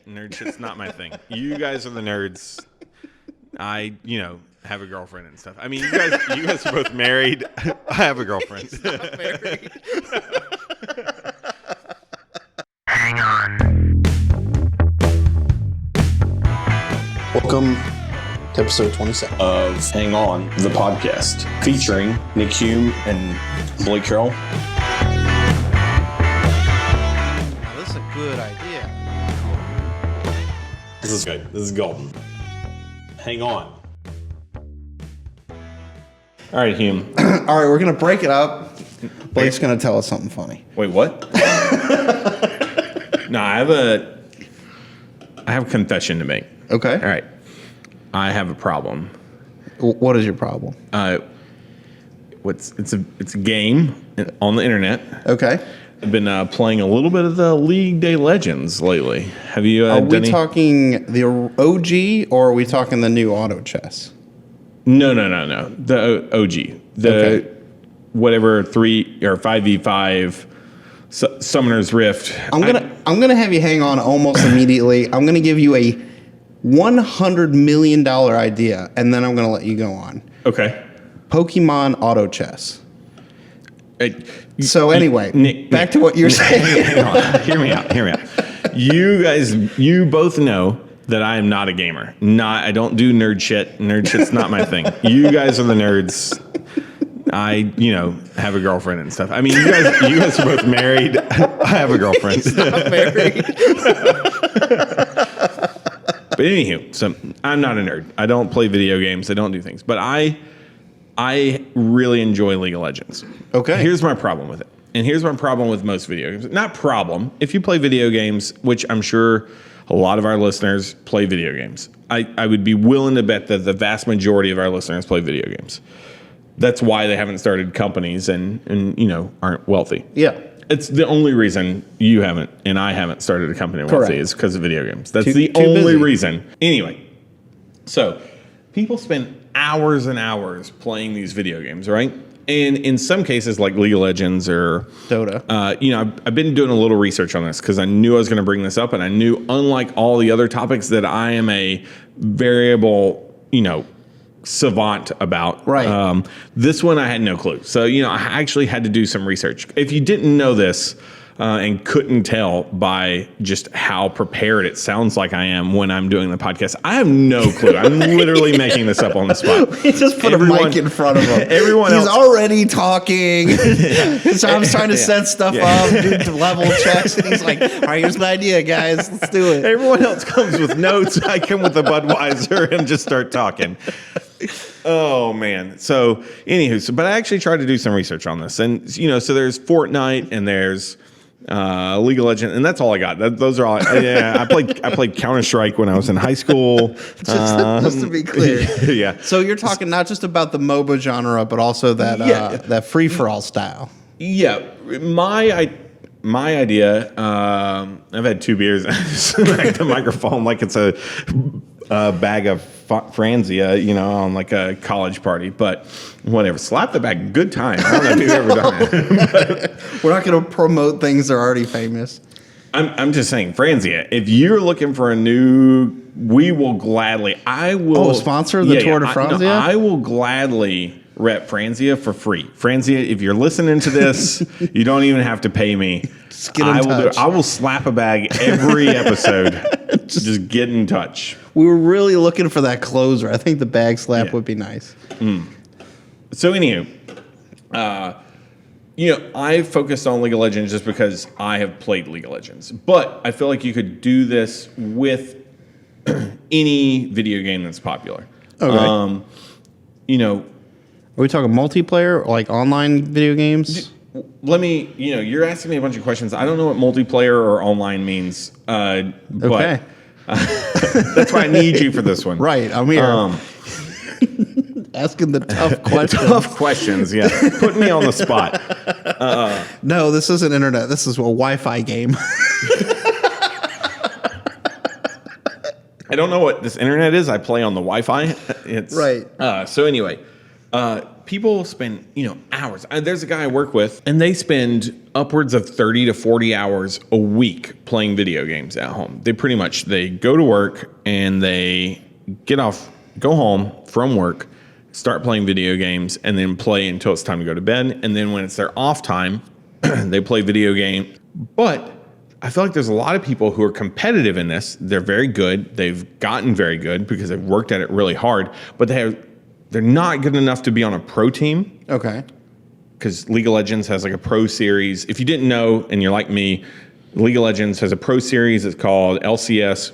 Nerd shit's not my thing. You guys are the nerds. I have a girlfriend and stuff. I mean, you guys are both married. I have a girlfriend. He's not married. Hang on. Welcome to episode 27 of Hang On, the podcast, featuring Nick Hume and Blake Carroll. Now, this is a good idea. This is good. This is golden. Hang on. All right, Hume. All right, we're going to break it up. Blake's going to tell us something funny. Wait, what? No, I have a confession to make. Okay. All right. I have a problem. What is your problem? It's a game on the internet. Okay. I've been playing a little bit of the League Day Legends lately. Have you Are done we any? talking the OG or are we talking the new auto chess? No. The OG. Okay. Whatever 3 or 5v5 Summoner's Rift. I'm gonna have you hang on almost immediately. I'm gonna give you a $100 million idea, and then I'm gonna let you go on. Okay. Pokemon auto chess. So anyway, Nick, back to what you're saying. Hang on. Hear me out. You both know that I am not a gamer. I don't do nerd shit. Nerd shit's not my thing. You guys are the nerds. I, have a girlfriend and stuff. I mean, you guys are both married. I have a girlfriend. He's not married. But anywho, so I'm not a nerd. I don't play video games. I don't do things. But I really enjoy League of Legends. Okay. Here's my problem with it. And here's my problem with most video games. Not problem. If you play video games, which I'm sure a lot of our listeners play video games, I would be willing to bet that the vast majority of our listeners play video games. That's why they haven't started companies and aren't wealthy. Yeah. It's the only reason you haven't and I haven't started a company wealthy. Correct. Is because of video games. That's Too the only busy. reason. Anyway, so people spend hours and hours playing these video games, right? And in some cases, like League of Legends or Dota. I've been doing a little research on this because I knew I was going to bring this up, and I knew, unlike all the other topics, that I am a variable, savant about. Right. This one I had no clue. So, I actually had to do some research. If you didn't know this and couldn't tell by just how prepared it sounds like I am when I'm doing the podcast, I have no clue. I'm literally making this up on the spot. We just put a mic in front of him. He's already talking. So I was trying to set stuff up, do level checks, and he's like, all right, here's my idea, guys. Let's do it. Everyone else comes with notes. I come with a Budweiser and just start talking. Oh, man. So, anywho, but I actually tried to do some research on this. And, so there's Fortnight and there's League of Legends, and that's all I got. Those are all. Yeah, I played Counter-Strike when I was in high school. Just to be clear. Yeah. So you're talking not just about the MOBA genre, but also that free-for-all style. Yeah. My idea, I've had 2 beers. I smacked the microphone like it's a bag of Franzia, on like a college party, but whatever. Slap the bag. Good time. I don't know if you've ever done it. We're not going to promote things that are already famous. I'm just saying, Franzia, if you're looking for a new, we will gladly, sponsor the Tour de Franzia? I will gladly rep Franzia for free. Franzia, if you're listening to this, you don't even have to pay me. Just get in touch. I will slap a bag every episode. Just get in touch. We were really looking for that closer. I think the bag slap would be nice. So anywho, I focused on League of Legends just because I have played League of Legends. But I feel like you could do this with any video game that's popular. Okay. Are we talking multiplayer, or like online video games? Let me, you're asking me a bunch of questions. I don't know what multiplayer or online means. Okay. That's why I need you for this one. Right, I'm here. Asking the tough questions. Tough questions, yeah. Put me on the spot. No, this isn't internet. This is a Wi-Fi game. I don't know what this internet is. I play on the Wi-Fi. It's right. So anyway, people spend, hours. There's a guy I work with, and they spend upwards of 30 to 40 hours a week playing video games at home. They go to work and they go home from work, start playing video games, and then play until it's time to go to bed. And then when it's their off time, they play video game. But I feel like there's a lot of people who are competitive in this. They're very good. They've gotten very good because they've worked at it really hard, but they're not good enough to be on a pro team. Okay. Because League of Legends has like a pro series. If you didn't know, and you're like me, League of Legends has a pro series. It's called LCS.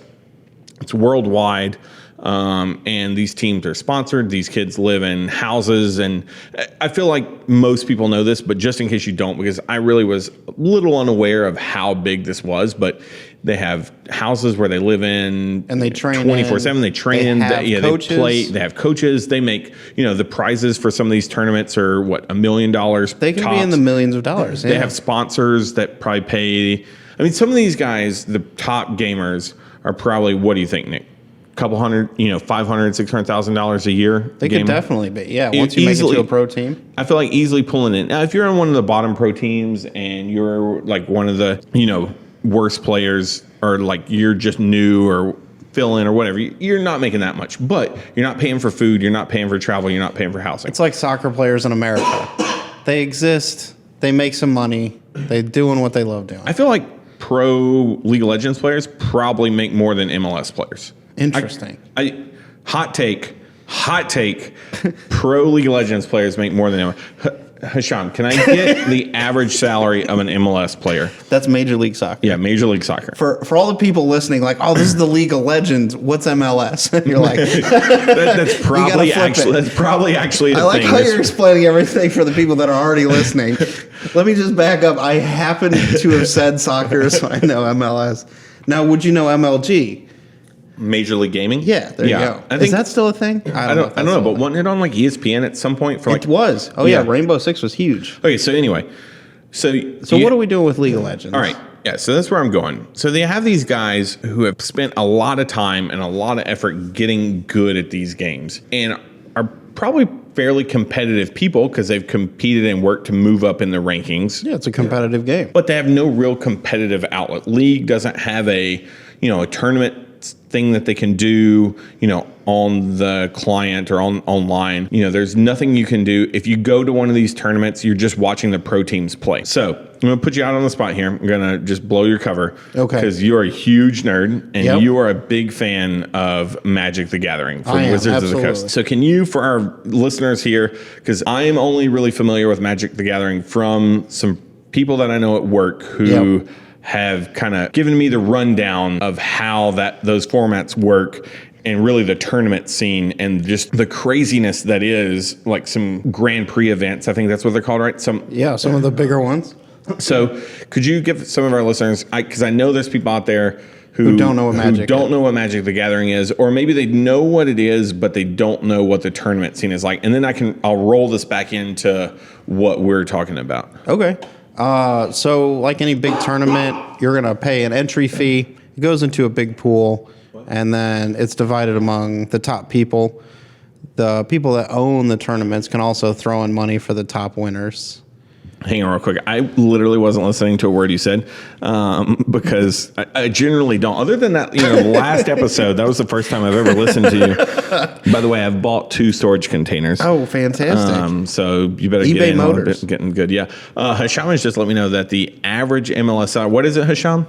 It's worldwide. And these teams are sponsored. These kids live in houses. And I feel like most people know this, but just in case you don't, because I really was a little unaware of how big this was, but they have houses where they live in. And they train 24/7. They train. They coaches. They play. They have coaches. They make, the prizes for some of these tournaments are $1 million. They can be in the millions of dollars. They have sponsors that probably pay. I mean, some of these guys, the top gamers, are probably, what do you think, Nick? Couple hundred, $500,000, $600,000 a year. They could definitely be. Yeah, once you make it to a pro team. I feel like easily pulling in. Now, if you're on one of the bottom pro teams and you're like one of the, worst players, or like you're just new or fill in or whatever, you're not making that much. But you're not paying for food, you're not paying for travel, you're not paying for housing. It's like soccer players in America. They exist, they make some money, they're doing what they love doing. I feel like pro League of Legends players probably make more than MLS players. Interesting. Hot take. Pro League of Legends players make more than Hisham, can I get the average salary of an MLS player? That's Major League Soccer. Yeah, Major League Soccer. For all the people listening, like, oh, this is the League of Legends. What's MLS? And you're like, that's probably actually. I like how you're explaining everything for the people that are already listening. Let me just back up. I happen to have said soccer, so I know MLS. Now, would you know MLG? Major League Gaming? Yeah, there you go. Is that still a thing? I don't know, but wasn't it on like ESPN at some point? It was. Oh, yeah. Rainbow Six was huge. Okay, so anyway. So what are we doing with League of Legends? All right. Yeah, so that's where I'm going. So they have these guys who have spent a lot of time and a lot of effort getting good at these games and are probably fairly competitive people because they've competed and worked to move up in the rankings. Yeah, it's a competitive game. But they have no real competitive outlet. League doesn't have a tournament thing that they can do, on the client or online. There's nothing you can do. If you go to one of these tournaments, you're just watching the pro teams play. So I'm going to put you out on the spot here. I'm going to just blow your cover. Okay. Because you're a huge nerd and you are a big fan of Magic the Gathering from Wizards of the Coast. So can you, for our listeners here, because I am only really familiar with Magic the Gathering from some people that I know at work who have kind of given me the rundown of how those formats work and really the tournament scene and just the craziness that is like some Grand Prix events. I think that's what they're called, right? Some of the bigger ones. So could you give some of our listeners, because I know there's people out there who don't know what Magic the Gathering is, or maybe they know what it is, but they don't know what the tournament scene is like. And then I'll roll this back into what we're talking about. Okay. So like any big tournament, you're going to pay an entry fee. It goes into a big pool, and then it's divided among the top people. The people that own the tournaments can also throw in money for the top winners. Hang on real quick. I literally wasn't listening to a word you said because I generally don't. Other than that, the last episode, that was the first time I've ever listened to you. By the way, I've bought 2 storage containers. Oh, fantastic. So you better eBay get in Motors. a little bit, getting good. Yeah. Hisham has just let me know that the average MLS, what is it, Hisham?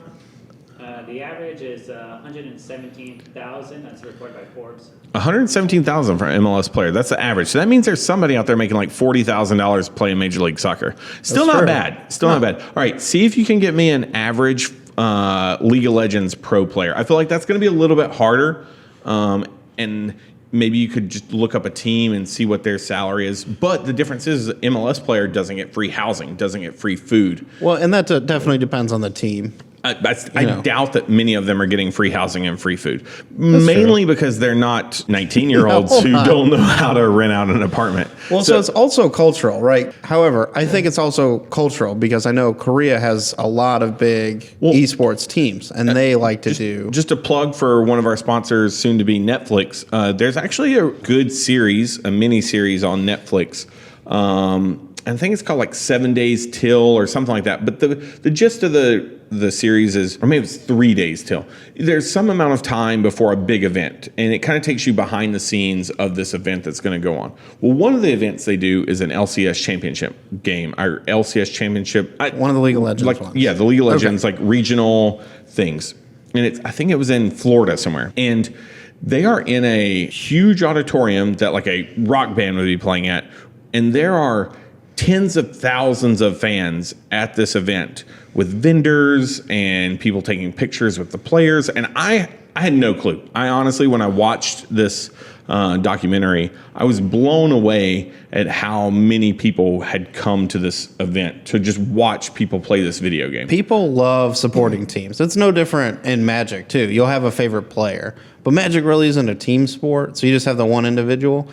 The average is 117,000. That's reported by Forbes. 117,000 for an MLS player. That's the average. So that means there's somebody out there making like $40,000 playing Major League Soccer. Still not bad. Not bad. All right, see if you can get me an average League of Legends pro player. I feel like that's going to be a little bit harder, and maybe you could just look up a team and see what their salary is. But the difference is an MLS player doesn't get free housing, doesn't get free food. Well, and that definitely depends on the team. I doubt that many of them are getting free housing and free food. Mainly because they're not 19-year-olds who don't know how to rent out an apartment. Well, so it's also cultural, right? However, I think it's also cultural because I know Korea has a lot of big esports teams, and they like to do... Just a plug for one of our sponsors, soon to be Netflix. There's actually a good series, a mini-series on Netflix I think it's called like 7 Days Till or something like that. But the gist of the series is, or maybe it's 3 days till. There's some amount of time before a big event, and it kind of takes you behind the scenes of this event that's going to go on. Well, one of the events they do is an LCS championship game, or LCS championship. One of the League of Legends ones. Yeah, the League of Legends, like regional things. And I think it was in Florida somewhere. And they are in a huge auditorium that like a rock band would be playing at. And there are tens of thousands of fans at this event with vendors and people taking pictures with the players. And I had no clue. I honestly, when I watched this documentary, I was blown away at how many people had come to this event to just watch people play this video game. People love supporting teams. It's no different in Magic, too. You'll have a favorite player. But Magic really isn't a team sport, so you just have the one individual.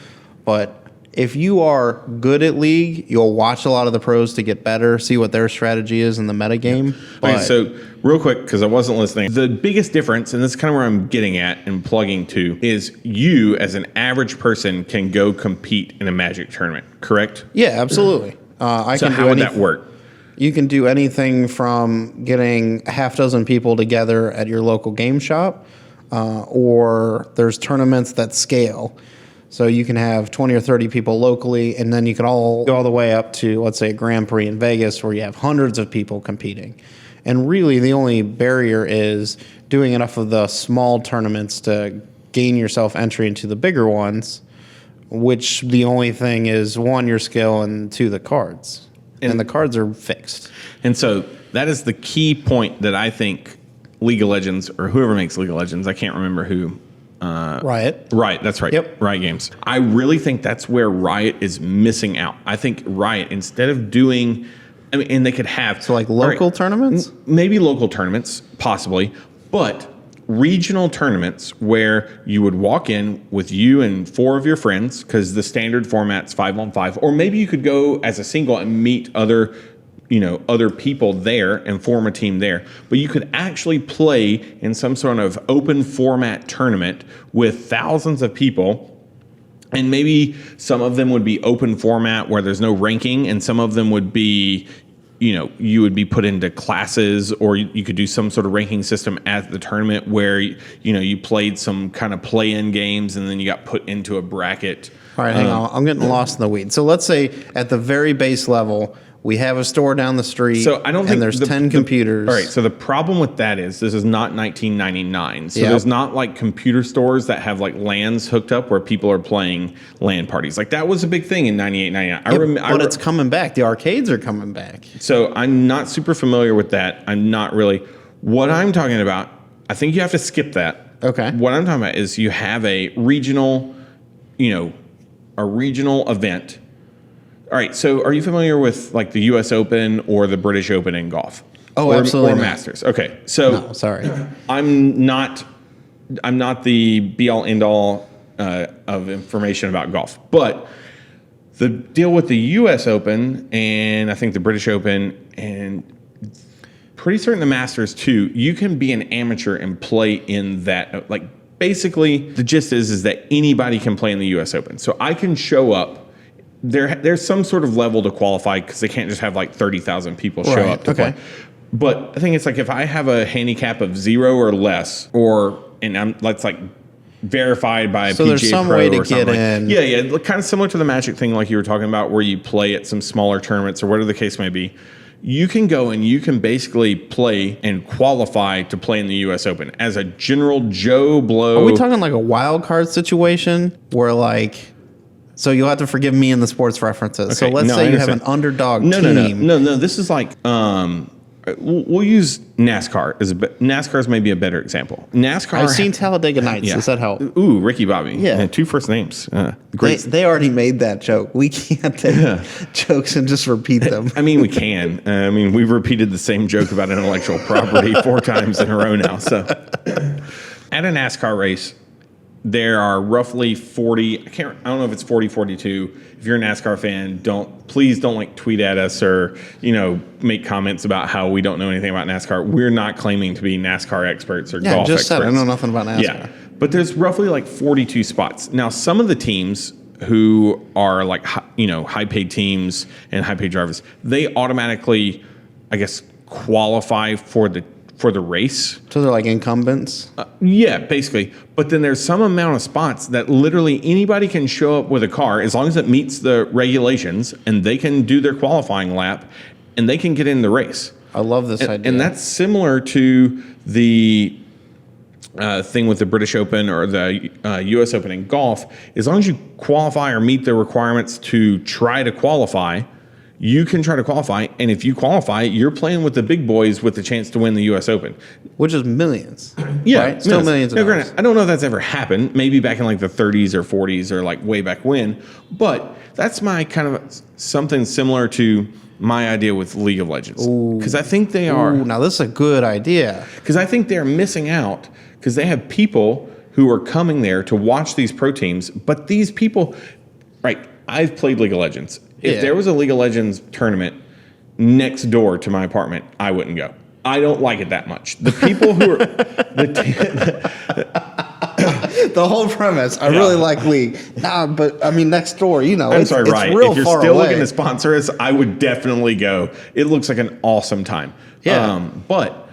But if you are good at League, you'll watch a lot of the pros to get better, see what their strategy is in the metagame. Okay, so real quick, because I wasn't listening, the biggest difference, and this is kind of where I'm getting at and plugging to, is you as an average person can go compete in a Magic tournament, correct? Yeah, absolutely. How would that work? You can do anything from getting a half dozen people together at your local game shop, or there's tournaments that scale. So you can have 20 or 30 people locally, and then you can all go all the way up to, let's say, a Grand Prix in Vegas where you have hundreds of people competing. And really, the only barrier is doing enough of the small tournaments to gain yourself entry into the bigger ones, which the only thing is, one, your skill, and two, the cards. And the cards are fixed. And so that is the key point that I think League of Legends, or whoever makes League of Legends, I can't remember who. Riot. Right, that's right. Yep. Riot Games. I really think that's where Riot is missing out. I think Riot, instead of doing, I mean, and they could have. So like local tournaments? Maybe local tournaments, possibly, but regional tournaments where you would walk in with you and 4 of your friends, because the standard format's 5-on-5, or maybe you could go as a single and meet other people there and form a team there. But you could actually play in some sort of open format tournament with thousands of people. And maybe some of them would be open format where there's no ranking, and some of them would be, you would be put into classes, or you could do some sort of ranking system at the tournament where, you played some kind of play-in games and then you got put into a bracket. All right, hang on. I'm getting lost in the weeds. So let's say at the very base level, we have a store down the street, so I don't think and there's 10 computers. All right, so the problem with that is this is not 1999. So Yep. there's not like computer stores that have like LANs hooked up where people are playing LAN parties. Like that was a big thing in 98, 99. But it's coming back. The arcades are coming back. So I'm not super familiar with that. I'm not really. What I'm talking about, I think you have to skip that. Okay. What I'm talking about is you have a regional event. All right, so are you familiar with like the U.S. Open or the British Open in golf? Oh, absolutely Or not. Masters. Okay, so No, sorry. I'm not the be-all, end-all of information about golf, but the deal with the U.S. Open and I think the British Open and pretty certain the Masters too, you can be an amateur and play in that. Like basically, the gist is that anybody can play in the U.S. Open. So I can show up. There's some sort of level to qualify because they can't just have like 30,000 people show up to play. But I think it's like if I have a handicap of 0 or less, that's like verified by a PGA there's some Pro way to or something. get in. Yeah, kind of similar to the Magic thing like you were talking about where you play at some smaller tournaments or whatever the case may be. You can go and you can basically play and qualify to play in the U.S. Open as a general Joe Blow. Are we talking like a wild card situation where like... So you'll have to forgive me in the sports references. So let's say you have an underdog team. No. This is like we'll use NASCAR NASCAR is maybe a better example. NASCAR. I've seen Talladega Nights. Yeah. Does that help? Ooh, Ricky Bobby. Yeah. 2 first names. Great. They already made that joke. We can't take jokes and just repeat them. I mean, we can. We've repeated the same joke about intellectual property 4 times in a row now. So at a NASCAR race, there are roughly 40. I don't know if it's 40, 42. If you're a NASCAR fan, please don't like tweet at us or make comments about how we don't know anything about NASCAR. We're not claiming to be NASCAR experts or golf just experts. said I know nothing about NASCAR. Yeah, but there's roughly like 42 spots. Now, some of the teams who are like, high paid teams and high paid drivers, they automatically, I guess, qualify for the race. So they're like incumbents? Yeah, basically. But then there's some amount of spots that literally anybody can show up with a car as long as it meets the regulations, and they can do their qualifying lap and they can get in the race. I love this idea. And that's similar to the thing with the British Open or the U.S. Open in golf. As long as you qualify or meet the requirements to try to qualify, you can try to qualify. And if you qualify, you're playing with the big boys with the chance to win the U.S. Open. Which is millions. Yeah. Right? Still millions of now, dollars. granted, I don't know if that's ever happened. Maybe back in like the 30s or 40s or like way back when. But that's my kind of something similar to my idea with League of Legends. Because I think they are. Ooh, now this is a good idea. Because I think they're missing out because they have people who are coming there to watch these pro teams. But these people, right, I've played League of Legends. If there was a League of Legends tournament next door to my apartment, I wouldn't go. I don't like it that much. The people who are The whole premise. I really like League. Nah, but I mean next door, I'm sorry, it's right. real If you're far still away. looking to sponsor us, I would definitely go. It looks like an awesome time. Yeah. But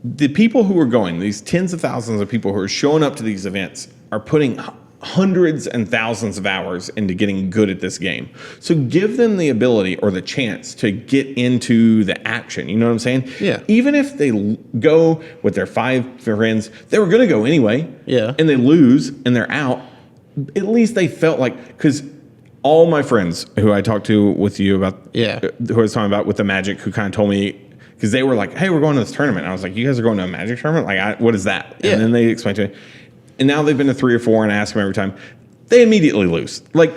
the people who are going, these tens of thousands of people who are showing up to these events, are putting hundreds and thousands of hours into getting good at this game. So give them the ability or the chance to get into the action. You know what I'm saying? Yeah. Even if they go with their 5 friends, they were going to go anyway. Yeah. And they lose and they're out. At least they felt like, because all my friends who I talked to with you about, who I was talking about with the Magic, who kind of told me, because they were like, hey, we're going to this tournament. And I was like, you guys are going to a Magic tournament? Like, what is that? Yeah. And then they explained to me. And now they've been to 3 or 4, and I ask them every time. They immediately lose. Like,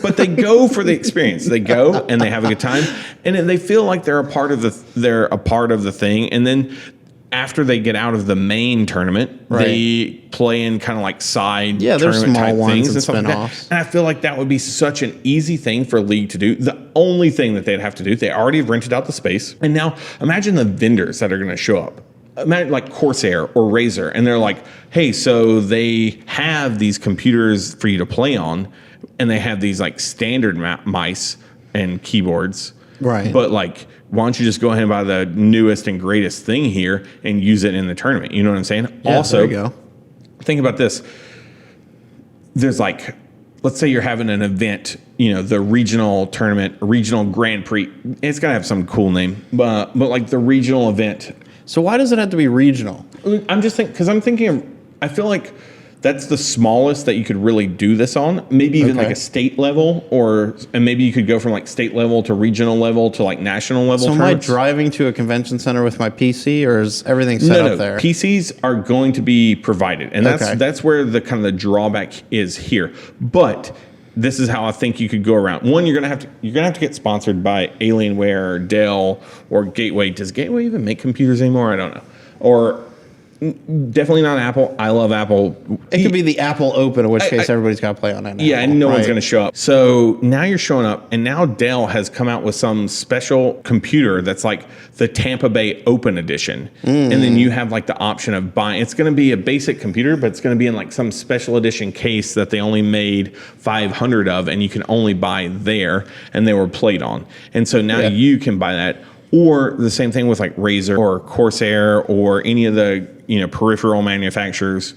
but they go for the experience. They go and they have a good time, and then they feel like they're a part of the thing. And then after they get out of the main tournament, they play in kind of like side there's tournament small type ones things and and stuff like spin-offs. that. And I feel like that would be such an easy thing for League to do. The only thing that they'd have to do, they already have rented out the space, and now imagine the vendors that are going to show up. Imagine like Corsair or Razer, and they're like, hey, so they have these computers for you to play on, and they have these like standard mice and keyboards. Right. But like, why don't you just go ahead and buy the newest and greatest thing here and use it in the tournament? You know what I'm saying? Yeah, Also, there you go. think about this. There's like, let's say you're having an event, the regional tournament, regional Grand Prix. It's got to have some cool name, but like the regional event. So why does it have to be regional? I'm just thinking, I feel like that's the smallest that you could really do this on. Maybe even like a state level, and maybe you could go from like state level to regional level to like national level. So tournaments. am I driving to a convention center with my PC, or is everything set up there? PCs are going to be provided, and that's where the kind of the drawback is here. But this is how I think you could go around. One, you're gonna have to get sponsored by Alienware or Dell or Gateway. Does Gateway even make computers anymore? I don't know. Or definitely not Apple. I love Apple. It could be the Apple Open, in which case everybody's got to play on it now. Yeah, and no one's going to show up. So now you're showing up, and now Dell has come out with some special computer that's like the Tampa Bay Open Edition. And then you have like the option of buying. It's going to be a basic computer, but it's going to be in like some special edition case that they only made 500 of, and you can only buy there, and they were played on. And so now you can buy that. Or the same thing with like Razer or Corsair or any of the peripheral manufacturers.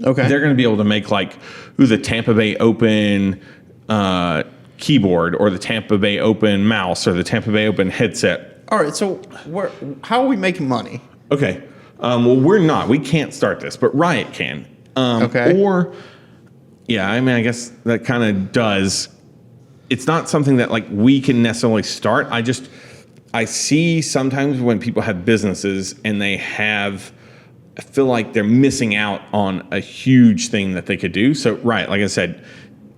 Okay. They're going to be able to make like the Tampa Bay Open keyboard or the Tampa Bay Open mouse or the Tampa Bay Open headset. All right. So how are we making money? Okay. Well, we're not. We can't start this, but Riot can. Okay. Or, I guess that kind of does. It's not something that like we can necessarily start. I see sometimes when people have businesses and I feel like they're missing out on a huge thing that they could do. So, right, like I said,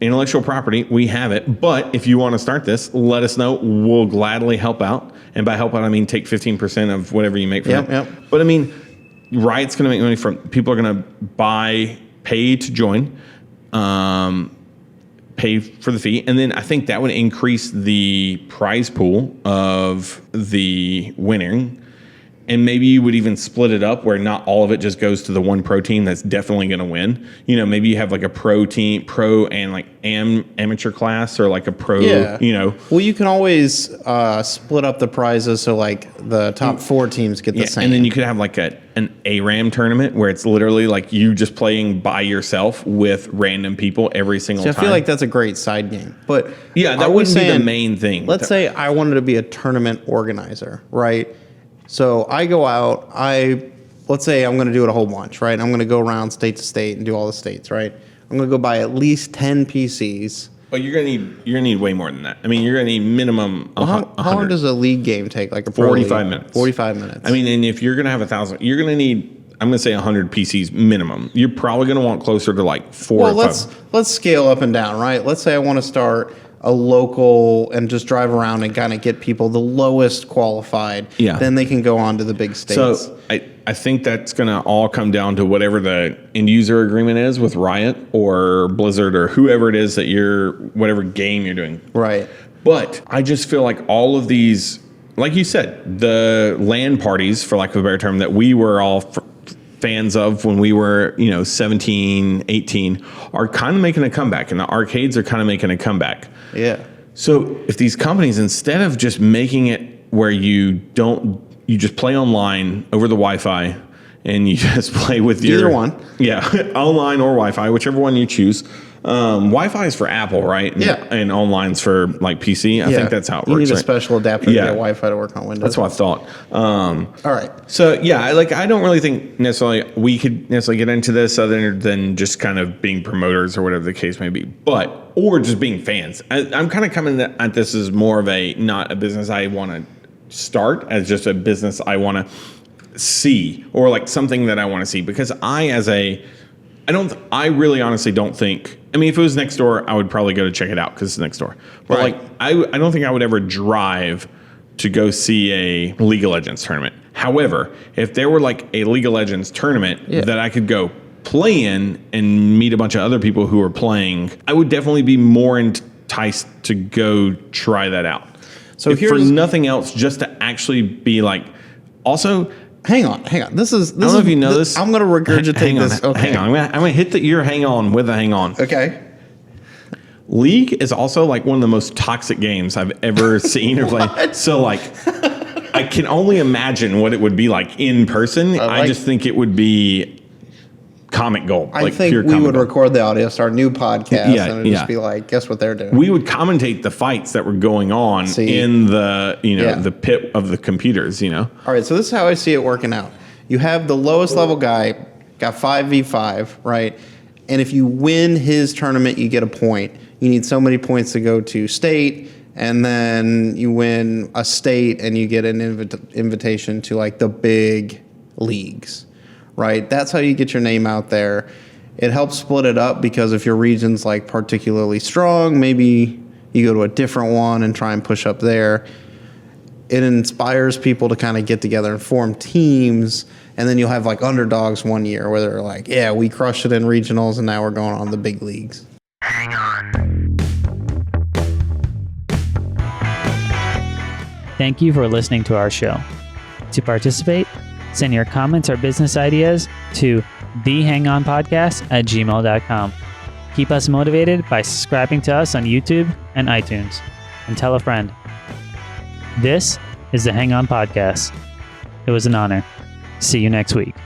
intellectual property, we have it. But if you want to start this, let us know. We'll gladly help out. And by help out, I mean take 15% of whatever you make from it. Yep. But I mean, Riot's going to make money from people are going to pay to join. Pay for the fee, and then I think that would increase the prize pool of the winning, and maybe you would even split it up where not all of it just goes to the one pro team that's definitely going to win. You know, maybe you have like a pro team, pro and like amateur class, or like a pro, you know. Well, you can always split up the prizes so like the top 4 teams get the same. And then you could have like an ARAM tournament where it's literally like you just playing by yourself with random people every single time. I feel like that's a great side game. But yeah, that wouldn't be the main thing. Let's say I wanted to be a tournament organizer, right? So I go out, let's say I'm going to do it a whole bunch, right? I'm going to go around state to state and do all the states, right? I'm going to go buy at least 10 PCs. Well, you're gonna need way more than that. I mean, you're gonna need minimum. How long does a league game take? Like a pro 45 league? minutes. 45 minutes. I mean, and if you're gonna have 1,000, you're gonna need. I'm gonna say 100 PCs minimum. You're probably gonna want closer to like 4 or 5. Let's scale up and down, right? Let's say I want to start a local and just drive around and kind of get people the lowest qualified. Yeah. Then they can go on to the big states. So I think that's going to all come down to whatever the end user agreement is with Riot or Blizzard or whoever it is that whatever game you're doing. Right. But I just feel like all of these, like you said, the LAN parties, for lack of a better term, that we were all fans of when we were, 17, 18, are kind of making a comeback, and the arcades are kind of making a comeback. Yeah. So if these companies, instead of just making it where you just play online over the Wi-Fi and you just play with either one. Yeah, online or Wi-Fi, whichever one you choose. Wi-Fi is for Apple, right? And online's for like PC. I think that's how it works. You need a right? special adapter to get Wi-Fi to work on Windows. That's what I thought. All right. So yeah, I don't really think necessarily we could necessarily get into this other than just kind of being promoters or whatever the case may be, or just being fans. I'm kind of coming at this as more of not a business I want to start, as just a business I want to see, or like something that I want to see, because I really honestly don't think. I mean, if it was next door, I would probably go to check it out because it's next door. But right. I don't think I would ever drive to go see a League of Legends tournament. However, if there were like a League of Legends tournament that I could go play in and meet a bunch of other people who are playing, I would definitely be more enticed to go try that out. So for nothing else, just to actually be like, also. Hang on. This is. I don't know if you know this. I'm going to regurgitate this. Okay. Hang on. I'm going to hit your hang on with a hang on. Okay. League is also like one of the most toxic games I've ever seen or played. So like, I can only imagine what it would be like in person. I just think it would be comic gold. I think we would record the audio, start a new podcast, and it would just be like, guess what they're doing? We would commentate the fights that were going on in the the pit of the computers. All right, so this is how I see it working out. You have the lowest level guy, got 5v5, right? And if you win his tournament, you get a point. You need so many points to go to state, and then you win a state, and you get an invitation to like the big leagues. Right, that's how you get your name out there. It helps split it up because if your region's like particularly strong, maybe you go to a different one and try and push up there. It inspires people to kind of get together and form teams, and then you'll have like underdogs one year where they're like, yeah, we crushed it in regionals and now we're going on the big leagues. Hang on. Thank you for listening to our show. To participate, send your comments or business ideas to thehangonpodcast@gmail.com. Keep us motivated by subscribing to us on YouTube and iTunes. And tell a friend. This is the Hang On Podcast. It was an honor. See you next week.